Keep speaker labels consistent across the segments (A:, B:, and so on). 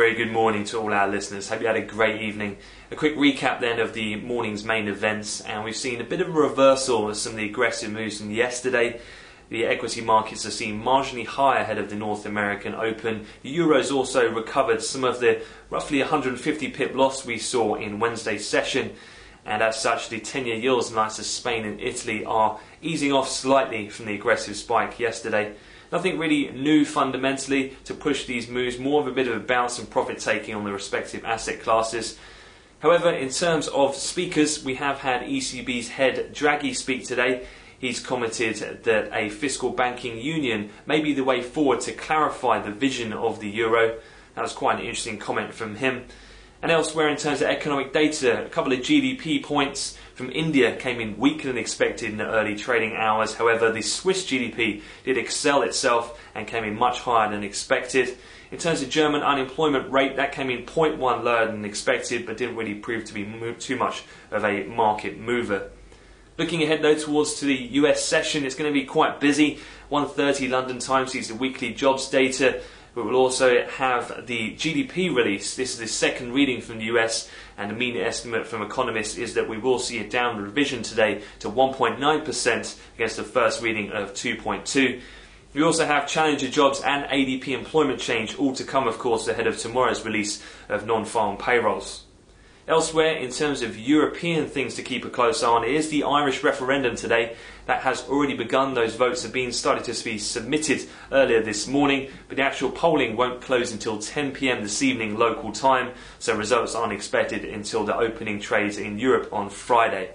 A: very good morning to all our listeners. Hope you had a great evening. A quick recap then of the morning's main events, and we've seen a bit of a reversal of some of the aggressive moves from yesterday. The equity markets are seen marginally higher ahead of the North American Open. The Euro's also recovered some of the roughly 150 pip loss we saw in Wednesday's session, and as such the 10-year yields in likes of Spain and Italy are easing off slightly from the aggressive spike yesterday. Nothing really new fundamentally to push these moves, more of a bit of a bounce and profit taking on the respective asset classes. However, in terms of speakers, we have had ECB's head Draghi speak today. He's commented that a fiscal banking union may be the way forward to clarify the vision of the euro. That was quite an interesting comment from him. And elsewhere in terms of economic data, a couple of GDP points from India came in weaker than expected in the early trading hours. However, the Swiss GDP did excel itself and came in much higher than expected. In terms of German unemployment rate, that came in 0.1 lower than expected, but didn't really prove to be too much of a market mover. Looking ahead though towards to the US session, it's going to be quite busy. 1:30 London time sees the weekly jobs data. We will also have the GDP release. This is the second reading from the US, and the mean estimate from economists is that we will see a downward revision today to 1.9% against the first reading of 2.2%. We also have Challenger jobs and ADP employment change, all to come of course ahead of tomorrow's release of non-farm payrolls. Elsewhere, in terms of European things to keep a close eye on, is the Irish referendum today. That has already begun. Those votes have been started to be submitted earlier this morning, but the actual polling won't close until 10 p.m. this evening local time, so results aren't expected until the opening trades in Europe on Friday.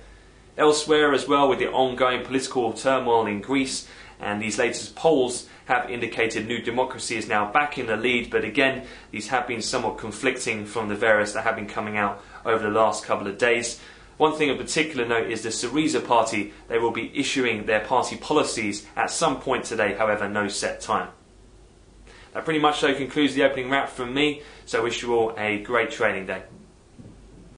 A: Elsewhere as well, with the ongoing political turmoil in Greece, and these latest polls have indicated New Democracy is now back in the lead, but again, these have been somewhat conflicting from the various that have been coming out over the last couple of days. One thing of particular note is the Syriza party. They will be issuing their party policies at some point today, however, no set time. That pretty much so concludes the opening wrap from me, so I wish you all a great trading day.